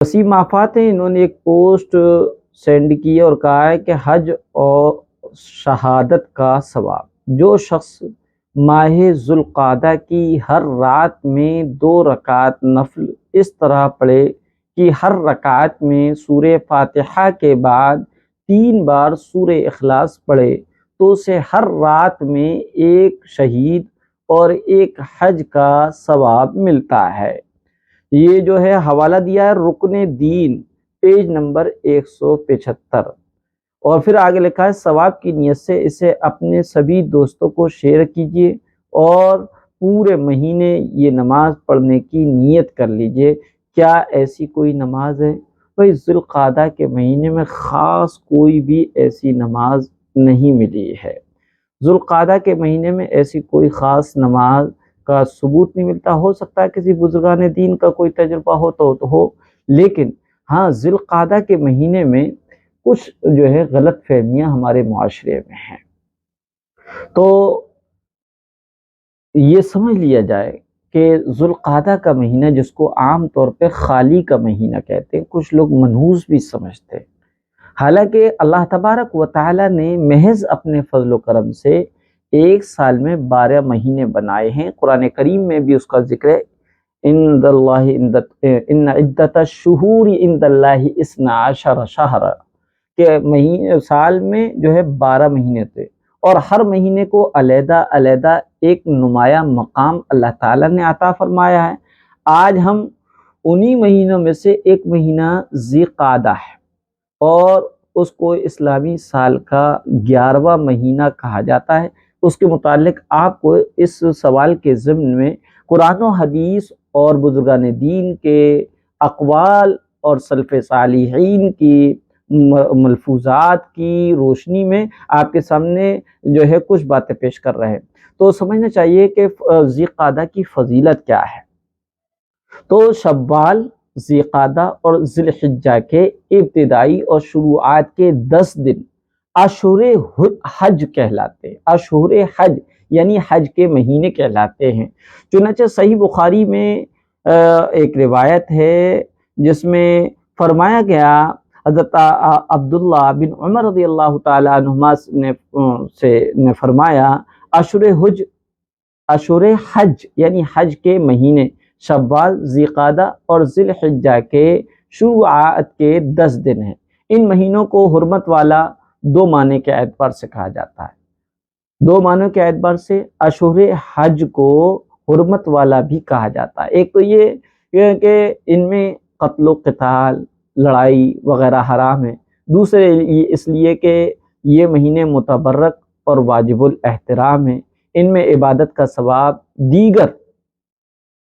وسیم آفات ہیں، انہوں نے ایک پوسٹ سینڈ کی ہے اور کہا ہے کہ حج اور شہادت کا ثواب جو شخص ماہ ذوالقعدہ کی ہر رات میں 2 رکعت نفل اس طرح پڑھے کہ ہر رکعت میں سورہ فاتحہ کے بعد 3 بار سورہ اخلاص پڑھے تو اسے ہر رات میں ایک شہید اور ایک حج کا ثواب ملتا ہے۔ یہ جو ہے حوالہ دیا ہے رکن دین، پیج نمبر 175، اور پھر آگے لکھا ہے ثواب کی نیت سے اسے اپنے سبھی دوستوں کو شیئر کیجیے اور پورے مہینے یہ نماز پڑھنے کی نیت کر لیجیے۔ کیا ایسی کوئی نماز ہے؟ بھائی ذوالقعدہ کے مہینے میں خاص کوئی بھی ایسی نماز نہیں ملی ہے۔ ذوالقعدہ کے مہینے میں ایسی کوئی خاص نماز کا ثبوت نہیں ملتا۔ ہو سکتا ہے کسی بزرگان دین کا کوئی تجربہ ہو تو ہو، لیکن ہاں ذوالقعدہ کے مہینے میں کچھ جو ہے غلط فہمیاں ہمارے معاشرے میں ہیں، تو یہ سمجھ لیا جائے کہ ذوالقعدہ کا مہینہ جس کو عام طور پہ خالی کا مہینہ کہتے ہیں، کچھ لوگ منحوس بھی سمجھتے ہیں، حالانکہ اللہ تبارک و تعالی نے محض اپنے فضل و کرم سے ایک سال میں 12 مہینے بنائے ہیں۔ قرآن کریم میں بھی اس کا ذکر ہے، ان عدت الشہور عند اللہ 12 شہر، کہ سال میں جو ہے 12 مہینے تھے، اور ہر مہینے کو علیحدہ علیحدہ ایک نمایاں مقام اللہ تعالیٰ نے عطا فرمایا ہے۔ آج ہم انہی مہینوں میں سے ایک مہینہ ذی قعدہ ہے، اور اس کو اسلامی سال کا 11واں مہینہ کہا جاتا ہے۔ اس کے متعلق آپ کو اس سوال کے ضمن میں قرآن و حدیث اور بزرگان دین کے اقوال اور سلف صالحین کی ملفوظات کی روشنی میں آپ کے سامنے جو ہے کچھ باتیں پیش کر رہے ہیں۔ تو سمجھنا چاہیے کہ ذی قعدہ کی فضیلت کیا ہے۔ تو شوال، ذی قعدہ اور ذی الحجہ کے ابتدائی اور شروعات کے 10 دن اشہر حج کہلاتے ہیں۔ اشہر حج یعنی حج کے مہینے کہلاتے ہیں۔ چنانچہ صحیح بخاری میں ایک روایت ہے جس میں فرمایا گیا، حضرت عبداللہ بن عمر رضی اللہ تعالیٰ عنہما نے فرمایا، اشہر حج یعنی حج کے مہینے شوال، ذی قعدہ اور ذی الحجہ کے شروعات کے 10 دن ہیں۔ ان مہینوں کو حرمت والا 2 معنی کے اعتبار سے کہا جاتا ہے۔ 2 معنوں کے اعتبار سے اشہر حج کو حرمت والا بھی کہا جاتا ہے۔ ایک تو یہ کہ ان میں قتل و قتال، لڑائی وغیرہ حرام ہے۔ دوسرے اس لیے کہ یہ مہینے متبرک اور واجب الاحترام ہیں۔ ان میں عبادت کا ثواب دیگر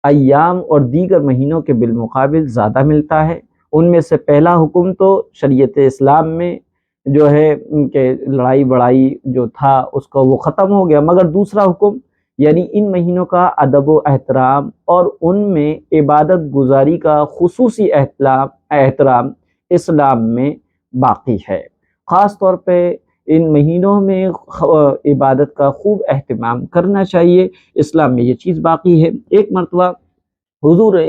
ایام اور دیگر مہینوں کے بالمقابل زیادہ ملتا ہے۔ ان میں سے پہلا حکم تو شریعت اسلام میں جو ہے کہ لڑائی بڑائی جو تھا اس کا وہ ختم ہو گیا، مگر دوسرا حکم یعنی ان مہینوں کا ادب و احترام اور ان میں عبادت گزاری کا خصوصی احترام اسلام میں باقی ہے۔ خاص طور پہ ان مہینوں میں عبادت کا خوب اہتمام کرنا چاہیے، اسلام میں یہ چیز باقی ہے۔ ایک مرتبہ حضور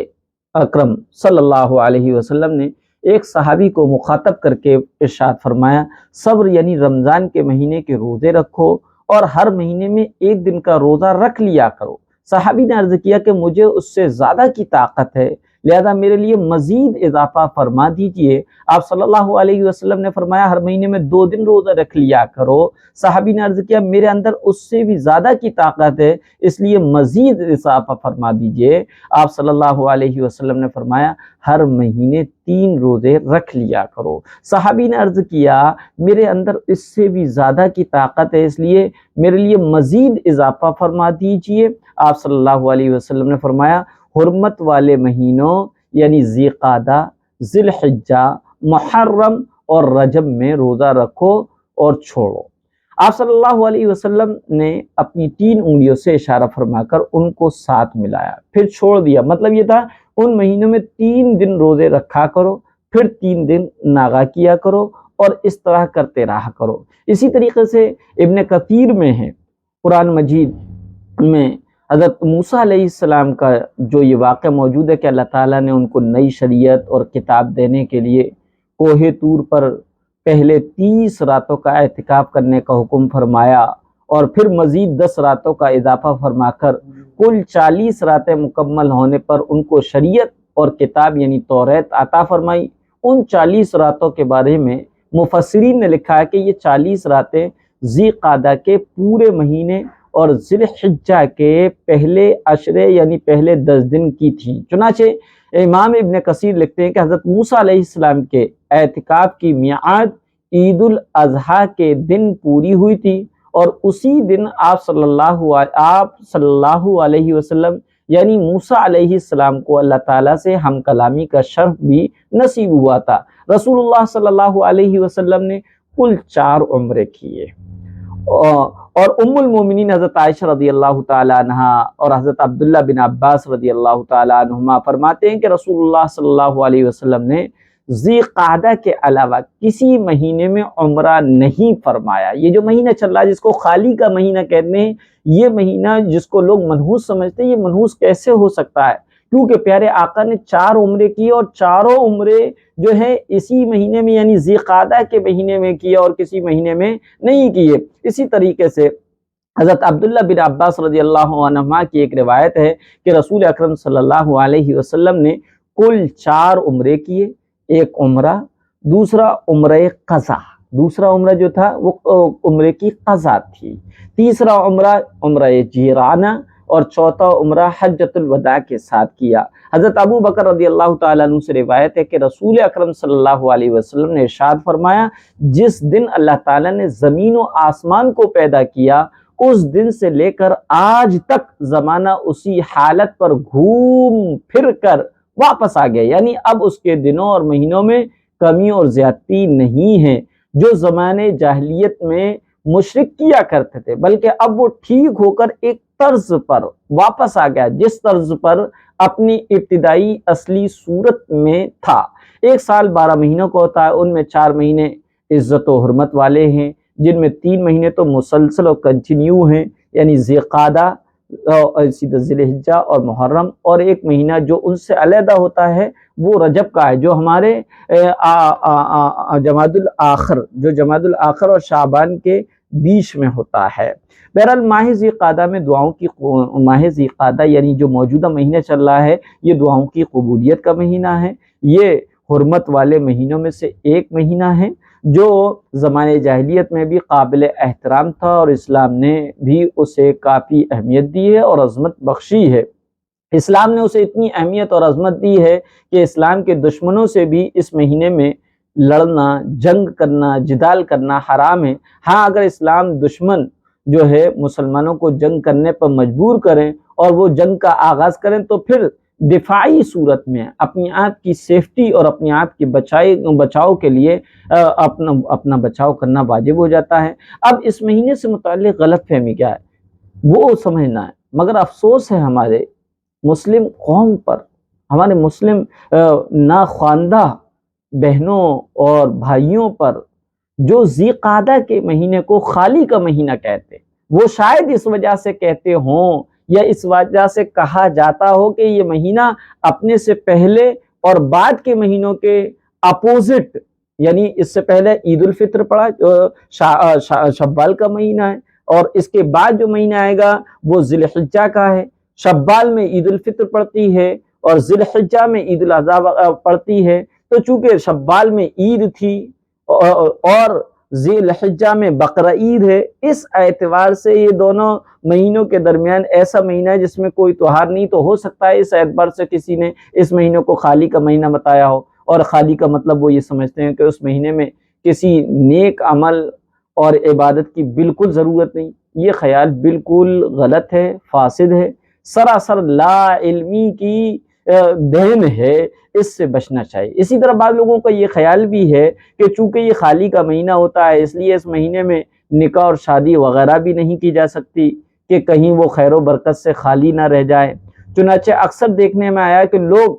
اکرم صلی اللہ علیہ وسلم نے ایک صحابی کو مخاطب کر کے ارشاد فرمایا، صبر یعنی رمضان کے مہینے کے روزے رکھو اور ہر مہینے میں 1 دن کا روزہ رکھ لیا کرو۔ صحابی نے عرض کیا کہ مجھے اس سے زیادہ کی طاقت ہے، لہذا میرے لیے مزید اضافہ فرما دیجئے۔ آپ صلی اللہ علیہ وسلم نے فرمایا ہر مہینے میں 2 دن روزہ رکھ لیا کرو۔ صحابی نے عرض کیا میرے اندر اس سے بھی زیادہ کی طاقت ہے، اس لیے مزید اضافہ فرما دیجئے۔ آپ صلی اللہ علیہ وسلم نے فرمایا ہر مہینے 3 روزے رکھ لیا کرو۔ صحابی نے عرض کیا میرے اندر اس سے بھی زیادہ کی طاقت ہے، اس لیے میرے لیے مزید اضافہ فرما دیجئے۔ آپ صلی اللہ علیہ وسلم نے فرمایا حرمت والے مہینوں یعنی ذی قعدہ، ذی الحجہ، محرم اور رجب میں روزہ رکھو اور چھوڑو۔ آپ صلی اللہ علیہ وسلم نے اپنی 3 انگلیوں سے اشارہ فرما کر ان کو ساتھ ملایا، پھر چھوڑ دیا۔ مطلب یہ تھا ان مہینوں میں 3 دن روزے رکھا کرو، پھر 3 دن ناغا کیا کرو، اور اس طرح کرتے رہا کرو۔ اسی طریقے سے ابن کثیر میں ہے قرآن مجید میں حضرت موسیٰ علیہ السلام کا جو یہ واقعہ موجود ہے کہ اللہ تعالیٰ نے ان کو نئی شریعت اور کتاب دینے کے لیے کوہ طور پر پہلے 30 راتوں کا اعتکاف کرنے کا حکم فرمایا اور پھر مزید 10 راتوں کا اضافہ فرما کر کل 40 راتیں مکمل ہونے پر ان کو شریعت اور کتاب یعنی توریت عطا فرمائی۔ ان 40 راتوں کے بارے میں مفسرین نے لکھا ہے کہ یہ 40 راتیں ذی قعدہ کے پورے مہینے اور ذی الحجہ کے پہلے عشرے یعنی پہلے 10 دن کی تھی۔ چنانچہ امام ابن کثیر لکھتے ہیں کہ حضرت موسیٰ علیہ السلام کے اعتکاف کی میعاد عید الاضحیٰ کے دن پوری ہوئی تھی اور اسی دن آپ صلی اللہ علیہ وسلم یعنی موسیٰ علیہ السلام کو اللہ تعالیٰ سے ہم کلامی کا شرف بھی نصیب ہوا تھا۔ رسول اللہ صلی اللہ علیہ وسلم نے کل 4 عمرے کیے اور ام المومنین حضرت عائشہ رضی اللہ تعالی عنہ اور حضرت عبداللہ بن عباس رضی اللہ تعالی عنہما فرماتے ہیں کہ رسول اللہ صلی اللہ علیہ وسلم نے ذی قعدہ کے علاوہ کسی مہینے میں عمرہ نہیں فرمایا۔ یہ جو مہینہ چل رہا ہے جس کو خالی کا مہینہ کہتے ہیں، یہ مہینہ جس کو لوگ منحوس سمجھتے ہیں، یہ منحوس کیسے ہو سکتا ہے؟ کیونکہ پیارے آقا نے 4 عمرے کیے اور چاروں عمرے جو ہے اسی مہینے میں یعنی ذی قعدہ کے مہینے میں کیے اور کسی مہینے میں نہیں کیے۔ اسی طریقے سے حضرت عبداللہ بن عباس رضی اللہ عنہما کی ایک روایت ہے کہ رسول اکرم صلی اللہ علیہ وسلم نے کل 4 عمرے کیے، ایک عمرہ، دوسرا عمرہ قضا، دوسرا عمرہ جو تھا وہ عمرے کی قضا تھی، تیسرا عمرہ جیرانہ اور چوتھا عمرہ حجۃ الوداع کے ساتھ کیا۔ حضرت ابو بکر رضی اللہ تعالیٰ عنہ سے روایت ہے کہ رسول اکرم صلی اللہ علیہ وسلم نے ارشاد فرمایا، جس دن اللہ تعالیٰ نے زمین و آسمان کو پیدا کیا اس دن سے لے کر آج تک زمانہ اسی حالت پر گھوم پھر کر واپس آ گیا، یعنی اب اس کے دنوں اور مہینوں میں کمی اور زیادتی نہیں ہے جو زمانے جاہلیت میں مشرک کیا کرتے تھے، بلکہ اب وہ ٹھیک ہو کر ایک طرز پر واپس آ گیا جس طرز پر اپنی ابتدائی اصلی صورت میں تھا۔ 1 سال 12 مہینوں کو ہوتا ہے، ان میں 4 مہینے عزت و حرمت والے ہیں، جن میں 3 مہینے تو مسلسل اور کنٹینیو ہیں یعنی ذی قعدہ، ذی الحجہ اور محرم، اور 1 مہینہ جو ان سے علیحدہ ہوتا ہے وہ رجب کا ہے جو ہمارے جمادی الاخر اور شعبان کے بیچ میں ہوتا ہے۔ بہرحال ماہ ذی قعدہ میں ماہ ذی قعدہ یعنی جو موجودہ مہینہ چل رہا ہے یہ دعاؤں کی قبولیت کا مہینہ ہے۔ یہ حرمت والے مہینوں میں سے ایک مہینہ ہے جو زمانے جاہلیت میں بھی قابل احترام تھا اور اسلام نے بھی اسے کافی اہمیت دی ہے اور عظمت بخشی ہے۔ اسلام نے اسے اتنی اہمیت اور عظمت دی ہے کہ اسلام کے دشمنوں سے بھی اس مہینے میں لڑنا، جنگ کرنا، جدال کرنا حرام ہے۔ ہاں اگر اسلام دشمن جو ہے مسلمانوں کو جنگ کرنے پر مجبور کریں اور وہ جنگ کا آغاز کریں تو پھر دفاعی صورت میں اپنی آپ کی سیفٹی اور اپنی آپ کے بچاؤ کے لیے اپنا بچاؤ کرنا واجب ہو جاتا ہے۔ اب اس مہینے سے متعلق غلط فہمی کیا ہے وہ سمجھنا ہے، مگر افسوس ہے ہمارے مسلم قوم پر، ہمارے مسلم ناخواندہ بہنوں اور بھائیوں پر جو ذی قعدہ کے مہینے کو خالی کا مہینہ کہتے ہیں۔ وہ شاید اس وجہ سے کہتے ہوں یا اس وجہ سے کہا جاتا ہو کہ یہ مہینہ اپنے سے پہلے اور بعد کے مہینوں کے اپوزٹ، یعنی اس سے پہلے عید الفطر پڑا جو شوال کا مہینہ ہے اور اس کے بعد جو مہینہ آئے گا وہ ذی الحجہ کا ہے۔ شوال میں عید الفطر پڑتی ہے اور ذی الحجہ میں عید الاضحیٰ پڑتی ہے، تو چونکہ شوال میں عید تھی اور ذی الحجہ میں بقرہ عید ہے، اس اعتبار سے یہ دونوں مہینوں کے درمیان ایسا مہینہ ہے جس میں کوئی تہوار نہیں، تو ہو سکتا ہے اس اعتبار سے کسی نے اس مہینوں کو خالی کا مہینہ بتایا ہو، اور خالی کا مطلب وہ یہ سمجھتے ہیں کہ اس مہینے میں کسی نیک عمل اور عبادت کی بالکل ضرورت نہیں۔ یہ خیال بالکل غلط ہے، فاسد ہے، سراسر لا علمی کی دین ہے، اس سے بچنا چاہیے۔ اسی طرح بعض لوگوں کا یہ خیال بھی ہے کہ چونکہ یہ خالی کا مہینہ ہوتا ہے اس لیے اس مہینے میں نکاح اور شادی وغیرہ بھی نہیں کی جا سکتی کہ کہیں وہ خیر و برکت سے خالی نہ رہ جائے۔ چنانچہ اکثر دیکھنے میں آیا کہ لوگ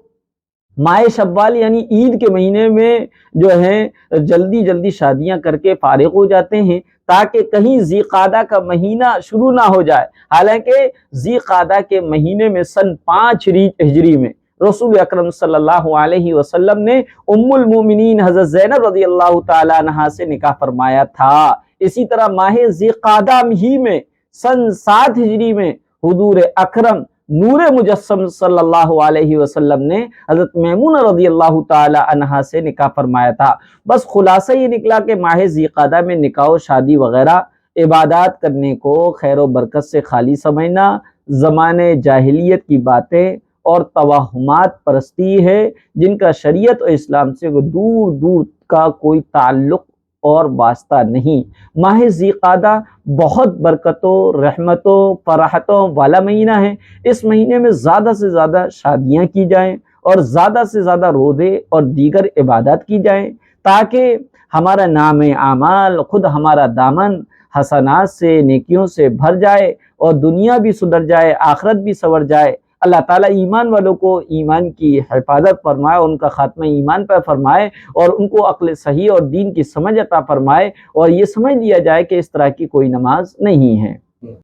ماہ شوال یعنی عید کے مہینے میں جو ہے جلدی شادیاں کر کے فارغ ہو جاتے ہیں تاکہ کہیں ذی قعدہ کا مہینہ شروع نہ ہو جائے۔ حالانکہ ذی قعدہ کے مہینے میں سن 5 ہجری میں رسول اکرم صلی اللہ علیہ وسلم نے ام المومنین حضرت زینب رضی اللہ تعالی عنہا سے نکاح فرمایا تھا۔ اسی طرح ماہ ذی قعدہ ہی میں سن 7 ہجری میں حضور اکرم نور مجسم صلی اللہ علیہ وسلم نے حضرت میمونہ رضی اللہ تعالی عنہا سے نکاح فرمایا تھا۔ بس خلاصہ یہ نکلا کہ ماہ ذی قعدہ میں نکاح و شادی وغیرہ عبادات کرنے کو خیر و برکت سے خالی سمجھنا زمانے جاہلیت کی باتیں اور توہمات پرستی ہے، جن کا شریعت و اسلام سے دور دور کا کوئی تعلق اور واسطہ نہیں۔ ماہ ذی قعدہ بہت برکتوں، رحمتوں، فراحتوں والا مہینہ ہے۔ اس مہینے میں زیادہ سے زیادہ شادیاں کی جائیں اور زیادہ سے زیادہ روزے اور دیگر عبادات کی جائیں، تاکہ ہمارا نام اعمال، خود ہمارا دامن حسنات سے، نیکیوں سے بھر جائے اور دنیا بھی سدھر جائے، آخرت بھی سنور جائے۔ اللہ تعالیٰ ایمان والوں کو ایمان کی حفاظت فرمائے، ان کا خاتمہ ایمان پر فرمائے اور ان کو عقل صحیح اور دین کی سمجھ عطا فرمائے، اور یہ سمجھ لیا جائے کہ اس طرح کی کوئی نماز نہیں ہے۔